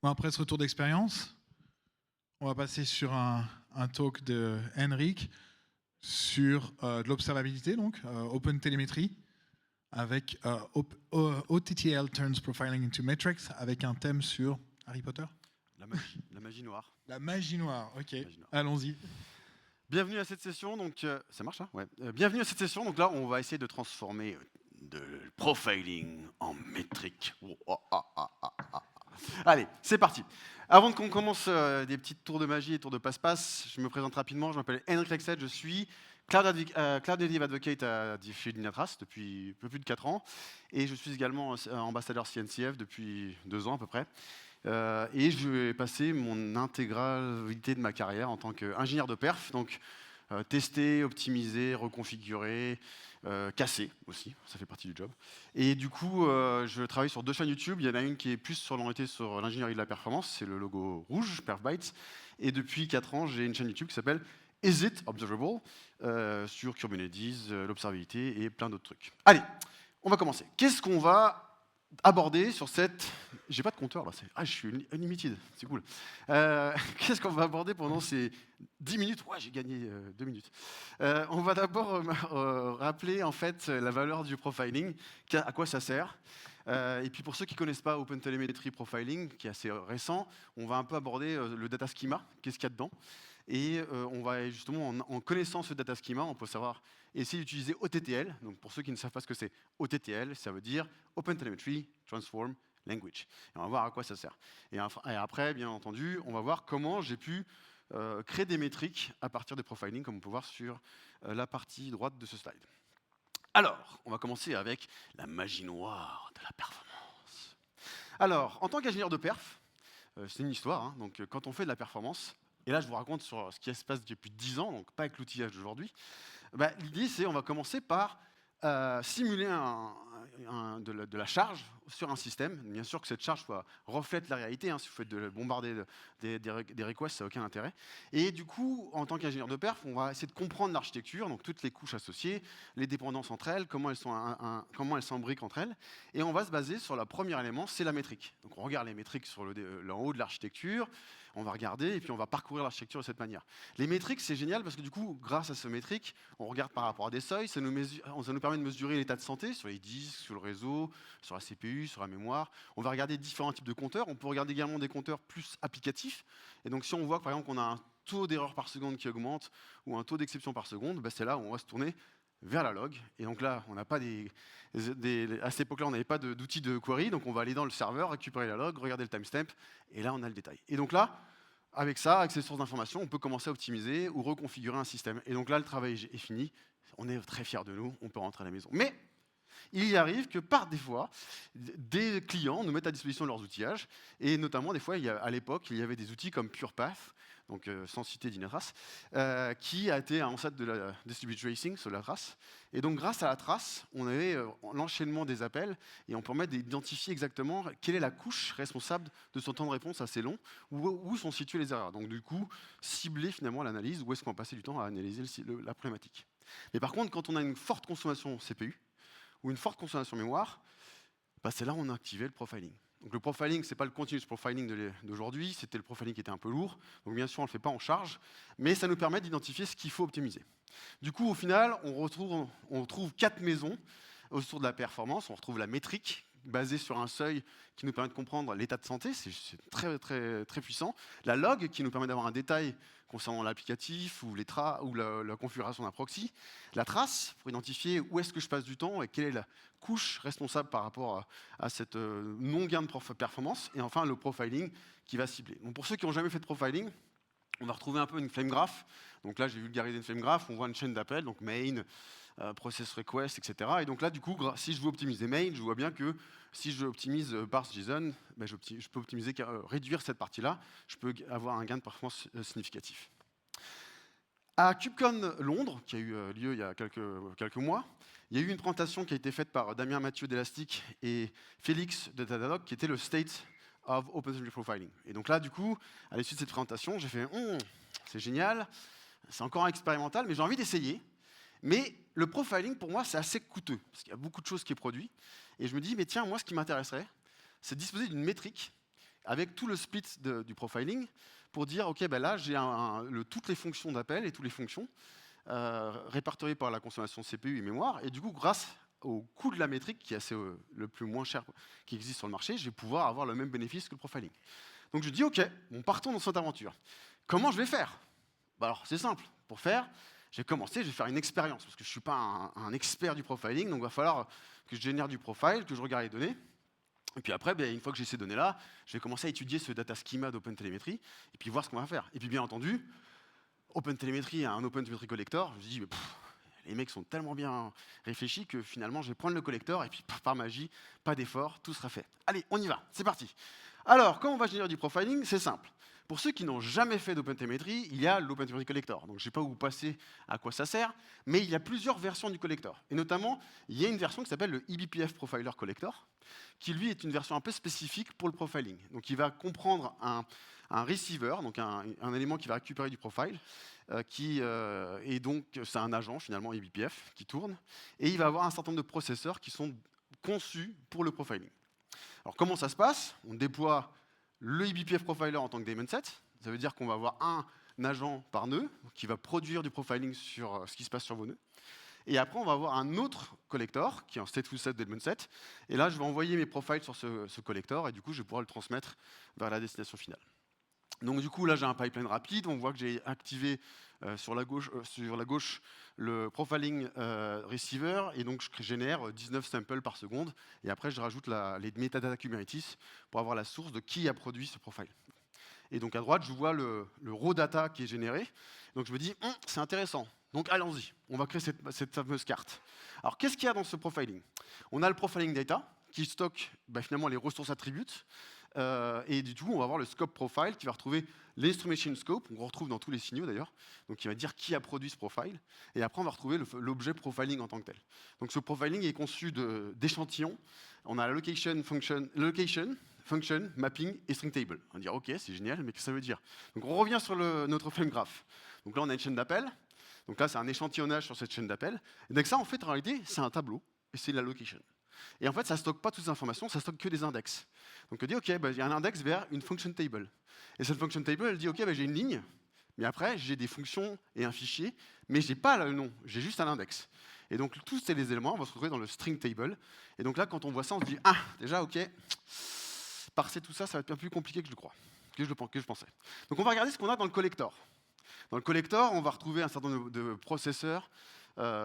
Bon, après ce retour d'expérience, on va passer sur un talk de Henrik sur de l'observabilité, donc Open Telemetry, avec OTTL Turns Profiling into Metrics, avec un thème sur Harry Potter. La magie noire. La magie noire, ok. Magie noire. Allons-y. Bienvenue à cette session, donc ça marche là, ouais. Bienvenue à cette session, donc là on va essayer de transformer de profiling en métrique. Oh, oh, oh, oh, oh, oh. Allez, c'est parti. Avant qu'on commence des petits tours de magie et tours de passe-passe, je me présente rapidement, je m'appelle Henrik Lexed, je suis Cloud Native Advocate chez Dynatrace depuis un peu plus de 4 ans, et je suis également ambassadeur CNCF depuis 2 ans à peu près. Et je vais passer mon intégralité de ma carrière en tant qu'ingénieur de perf, donc tester, optimiser, reconfigurer, casser aussi, ça fait partie du job. Et du coup, je travaille sur 2 chaînes YouTube. Il y en a une qui est plus orientée sur l'ingénierie de la performance, c'est le logo rouge, Perfbytes. Et depuis 4 ans, j'ai une chaîne YouTube qui s'appelle Is It Observable sur Kubernetes, l'observabilité et plein d'autres trucs. Allez, on va commencer. Qu'est-ce qu'on va aborder sur cette... J'ai pas de compteur là, je suis unlimited, c'est cool. Qu'est-ce qu'on va aborder pendant ces 10 minutes? Ouais, j'ai gagné 2 minutes. On va d'abord rappeler en fait la valeur du profiling, à quoi ça sert. Et puis pour ceux qui ne connaissent pas OpenTelemetry Profiling, qui est assez récent, on va un peu aborder le data schema, qu'est-ce qu'il y a dedans. Et on va justement, en connaissant ce data schema, on peut savoir essayer d'utiliser OTTL. Donc pour ceux qui ne savent pas ce que c'est OTTL, ça veut dire Open Telemetry Transform Language. Et on va voir à quoi ça sert. Et après, bien entendu, on va voir comment j'ai pu créer des métriques à partir des profiling, comme on peut voir sur la partie droite de ce slide. Alors, on va commencer avec la magie noire de la performance. Alors, en tant qu'ingénieur de perf, c'est une histoire, hein, donc quand on fait de la performance, et là je vous raconte sur ce qui se passe depuis 10 ans, donc pas avec l'outillage d'aujourd'hui, l'idée c'est on va commencer par simuler de la charge sur un système. Bien sûr que cette charge reflète la réalité, hein, si vous faites de bombarder des requests, ça n'a aucun intérêt. Et du coup, en tant qu'ingénieur de perf, on va essayer de comprendre l'architecture, donc toutes les couches associées, les dépendances entre elles, comment elles s'embriquent entre elles. Et on va se baser sur le premier élément, c'est la métrique. Donc on regarde les métriques sur en haut de l'architecture, on va regarder et puis on va parcourir l'architecture de cette manière. Les métriques, c'est génial parce que du coup, grâce à ces métriques, on regarde par rapport à des seuils, ça nous permet de mesurer l'état de santé sur les disques, sur le réseau, sur la CPU, sur la mémoire. On va regarder différents types de compteurs. On peut regarder également des compteurs plus applicatifs. Et donc si on voit par exemple qu'on a un taux d'erreur par seconde qui augmente ou un taux d'exception par seconde, c'est là où on va se tourner vers la log. Et donc là, on n'a pas à cette époque-là, on n'avait pas d'outils de query, donc on va aller dans le serveur, récupérer la log, regarder le timestamp, et là, on a le détail. Et donc là, avec ça, avec ces sources d'informations, on peut commencer à optimiser ou reconfigurer un système. Et donc là, le travail est fini. On est très fiers de nous, on peut rentrer à la maison. Mais il y arrive que par des fois, des clients nous mettent à disposition leurs outillages, et notamment des fois, à l'époque, il y avait des outils comme PurePath, donc sans citer Dynatrace, qui a été un ancêtre de la Distributed Tracing sur la trace. Et donc grâce à la trace, on avait l'enchaînement des appels, et on permet d'identifier exactement quelle est la couche responsable de son temps de réponse assez long, où sont situées les erreurs. Donc du coup, cibler finalement l'analyse, où est-ce qu'on va passer du temps à analyser la problématique. Mais par contre, quand on a une forte consommation CPU, ou une forte consommation mémoire, c'est là où on a activé le profiling. Donc le profiling, ce n'est pas le continuous profiling d'aujourd'hui, c'était le profiling qui était un peu lourd. Donc bien sûr, on ne le fait pas en charge, mais ça nous permet d'identifier ce qu'il faut optimiser. Du coup, au final, on retrouve 4 maisons autour de la performance. On retrouve la métrique, basée sur un seuil qui nous permet de comprendre l'état de santé, c'est très, très, très puissant. La log, qui nous permet d'avoir un détail concernant l'applicatif ou la configuration d'un proxy. La trace, pour identifier où est-ce que je passe du temps et quelle est la couche responsable par rapport à cette non-gain de performance. Et enfin, le profiling qui va cibler. Donc pour ceux qui n'ont jamais fait de profiling, on va retrouver un peu une flame graph. Donc là, j'ai vulgarisé une flame graph. On voit une chaîne d'appels, donc main, process request, etc. Et donc là, du coup, si je veux optimiser main, je vois bien que si je optimise parse JSON, je peux réduire cette partie-là. Je peux avoir un gain de performance significatif. À KubeCon Londres, qui a eu lieu il y a quelques mois, il y a eu une présentation qui a été faite par Damien Mathieu d'Elastic et Félix de Datadog, qui était le State of OpenTelemetry Profiling. Et donc là, du coup, à l'issue de cette présentation, j'ai fait c'est génial, c'est encore expérimental, mais j'ai envie d'essayer. Mais le profiling, pour moi, c'est assez coûteux, parce qu'il y a beaucoup de choses qui est produit. Et je me dis, mais tiens, moi, ce qui m'intéresserait, c'est de disposer d'une métrique avec tout le split du profiling pour dire, OK, ben là, j'ai toutes les fonctions d'appel et toutes les fonctions répertoriées par la consommation CPU et mémoire. Et du coup, grâce au coût de la métrique, qui est le plus moins cher qui existe sur le marché, je vais pouvoir avoir le même bénéfice que le profiling. Donc je dis, OK, bon, partons dans cette aventure. Comment je vais faire? Bah alors, c'est simple. Pour faire, je vais faire une expérience, parce que je ne suis pas un expert du profiling, donc il va falloir que je génère du profile, que je regarde les données. Et puis après, une fois que j'ai ces données-là, je vais commencer à étudier ce data schema d'OpenTelemetry, et puis voir ce qu'on va faire. Et puis bien entendu, OpenTelemetry a un OpenTelemetry Collector. Je me dis, les mecs sont tellement bien réfléchis que finalement, je vais prendre le collector, et puis par magie, pas d'effort, tout sera fait. Allez, on y va, c'est parti. Alors, quand on va générer du profiling, c'est simple. Pour ceux qui n'ont jamais fait d'OpenTelemetry, il y a l'OpenTelemetry Collector. Donc, je ne sais pas où vous passez, à quoi ça sert, mais il y a plusieurs versions du collector. Et notamment, il y a une version qui s'appelle le eBPF Profiler Collector, qui lui est une version un peu spécifique pour le profiling. Donc, il va comprendre un receiver, donc un élément qui va récupérer du profile, et donc c'est un agent finalement eBPF qui tourne, et il va avoir un certain nombre de processeurs qui sont conçus pour le profiling. Alors comment ça se passe? On déploie le eBPF Profiler en tant que daemon set. Ça veut dire qu'on va avoir un agent par nœud qui va produire du profiling sur ce qui se passe sur vos nœuds. Et après, on va avoir un autre collector qui est un stateful set daemon set. Et là, je vais envoyer mes profiles sur ce collector et du coup, je vais pouvoir le transmettre vers la destination finale. Donc du coup, là, j'ai un pipeline rapide. On voit que j'ai activé sur la gauche le profiling receiver, et donc je génère 19 samples par seconde. Et après, je rajoute les metadata Kubernetes pour avoir la source de qui a produit ce profile. Et donc à droite, je vois le raw data qui est généré. Donc je me dis, c'est intéressant. Donc allons-y, on va créer cette fameuse carte. Alors qu'est-ce qu'il y a dans ce profiling? On a le profiling data qui stocke finalement les ressources attributes. Et du coup, on va avoir le scope profile qui va retrouver l'instrumentation scope, on retrouve dans tous les signaux d'ailleurs, donc qui va dire qui a produit ce profile. Et après, on va retrouver l'objet profiling en tant que tel. Donc ce profiling est conçu d'échantillons. On a la location, function, mapping et string table. On va dire, OK, c'est génial, mais qu'est-ce que ça veut dire? Donc on revient sur notre flame graph. Donc là, on a une chaîne d'appel. Donc là, c'est un échantillonnage sur cette chaîne d'appel. Et donc ça, en fait, en réalité, c'est un tableau, et c'est la location. Et en fait, ça ne stocke pas toutes les informations, ça stocke que des index. Donc on dit, OK, il y a un index vers une function table. Et cette function table, elle dit, OK, j'ai une ligne, mais après, j'ai des fonctions et un fichier, mais je n'ai pas le nom, j'ai juste un index. Et donc, tous ces éléments vont se retrouver dans le string table. Et donc là, quand on voit ça, on se dit, déjà, OK, parser tout ça, ça va être un peu plus compliqué que je le crois, que je pensais. Donc on va regarder ce qu'on a dans le collector. Dans le collector, on va retrouver un certain nombre de processeurs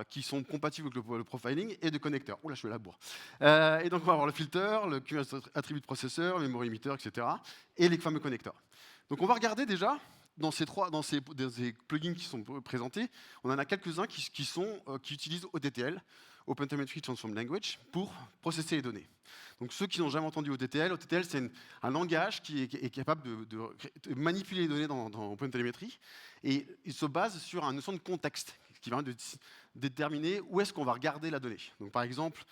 qui sont compatibles avec le profiling et de connecteurs. Oula, je suis à la bourre. Et donc, on va avoir le filter, le attribut de processeur, le memory emitter, etc. et les fameux connecteurs. Donc, on va regarder déjà, dans ces plugins qui sont présentés, on en a quelques-uns qui utilisent OTTL, OpenTelemetry Transform Language, pour processer les données. Donc, ceux qui n'ont jamais entendu OTTL, c'est un langage qui est capable de manipuler les données dans OpenTelemetry, et il se base sur une notion de contexte, qui va de déterminer où est-ce qu'on va regarder la donnée. Donc, par exemple,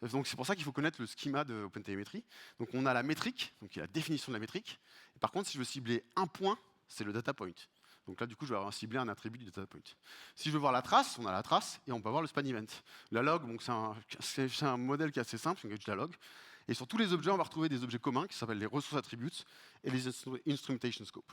c'est pour ça qu'il faut connaître le schéma de OpenTelemetry. Donc, on a la métrique, donc il y a la définition de la métrique. Et par contre, si je veux cibler un point, c'est le data point. Donc là, du coup, je vais avoir ciblé un attribut du data point. Si je veux voir la trace, on a la trace et on peut avoir le span event. La log, c'est un modèle qui est assez simple, c'est une la log. Et sur tous les objets, on va retrouver des objets communs qui s'appellent les ressources attributes et les instrumentation scope.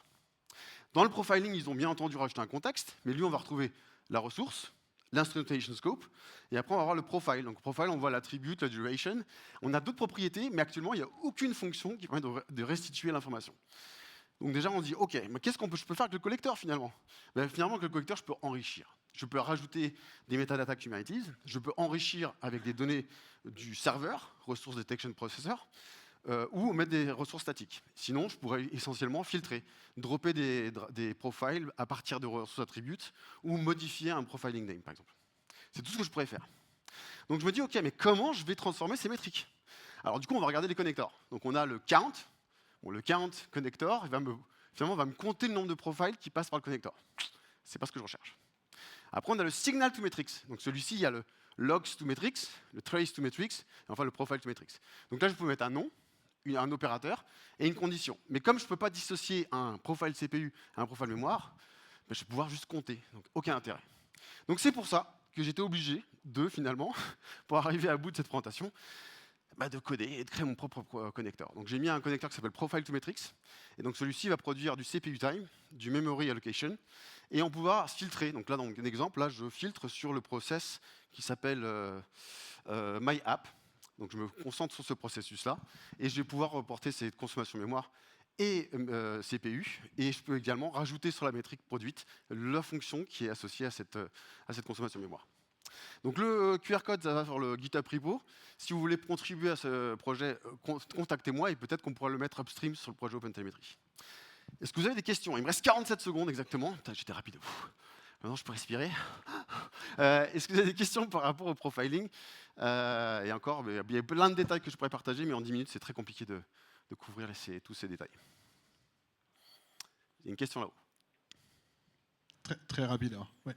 Dans le profiling, ils ont bien entendu rajouter un contexte, mais lui, on va retrouver la ressource, l'instrumentation scope, et après on va avoir le profile. Donc profile, on voit l'attribut, la duration. On a d'autres propriétés, mais actuellement, il n'y a aucune fonction qui permet de restituer l'information. Donc déjà, on se dit, OK, mais qu'est-ce que je peux faire avec le collecteur finalement? Finalement, avec le collecteur, je peux enrichir. Je peux rajouter des metadata Kubernetes, je peux enrichir avec des données du serveur, Resource Detection Processor, ou mettre des ressources statiques. Sinon, je pourrais essentiellement filtrer, dropper des profiles à partir de ressources attributes ou modifier un profiling name, par exemple. C'est tout ce que je pourrais faire. Donc je me dis, OK, mais comment je vais transformer ces métriques? Alors du coup, on va regarder les connectors. Donc on a le count. Bon, le count connector, finalement, va me compter le nombre de profiles qui passent par le connector. C'est pas ce que je recherche. Après, on a le signal to metrics. Donc celui-ci, il y a le logs to metrics, le trace to metrics, et enfin le profile to metrics. Donc là, je peux mettre un nom, un opérateur et une condition. Mais comme je ne peux pas dissocier un profile CPU à un profile mémoire, je vais pouvoir juste compter. Donc aucun intérêt. Donc c'est pour ça que j'étais obligé finalement, pour arriver à bout de cette présentation, de coder et de créer mon propre connecteur. Donc j'ai mis un connecteur qui s'appelle Profile to Metrics, et donc celui-ci va produire du CPU time, du memory allocation, et on va pouvoir filtrer. Donc là, dans un exemple, là, je filtre sur le process qui s'appelle MyApp. Donc je me concentre sur ce processus-là, et je vais pouvoir reporter cette consommation mémoire et CPU, et je peux également rajouter sur la métrique produite la fonction qui est associée à cette consommation mémoire. Donc le QR code, ça va sur le GitHub repo. Si vous voulez contribuer à ce projet, contactez-moi et peut-être qu'on pourra le mettre upstream sur le projet OpenTelemetry. Est-ce que vous avez des questions? Il me reste 47 secondes exactement. J'étais rapide. Maintenant, je peux respirer. Est-ce que vous avez des questions par rapport au profiling? Et encore, il y a plein de détails que je pourrais partager, mais en 10 minutes, c'est très compliqué de couvrir tous ces détails. Il y a une question là-haut. Très, très rapide alors. Ouais.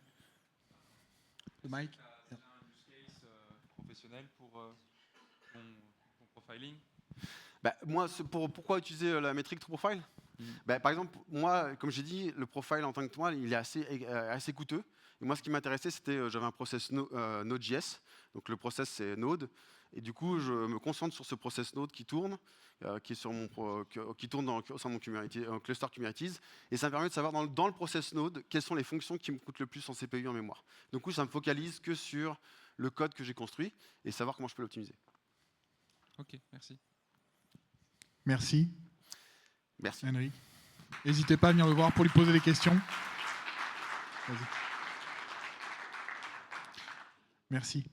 Le mic. Tu as un use case professionnel pour ton profiling? Moi, pourquoi utiliser la métrique profile? Par exemple, moi, comme j'ai dit, le profile en tant que toi, il est assez coûteux. Et moi, ce qui m'intéressait, c'était j'avais un process Node.js. Donc le process, c'est Node. Et du coup, je me concentre sur ce process Node qui tourne, qui tourne au sein de mon cluster Kubernetes. Et ça me permet de savoir dans le process Node quelles sont les fonctions qui me coûtent le plus en CPU en mémoire. Du coup, ça me focalise que sur le code que j'ai construit et savoir comment je peux l'optimiser. Ok, merci. Merci. Merci. Henrik. N'hésitez pas à venir le voir pour lui poser des questions. Vas-y. Merci.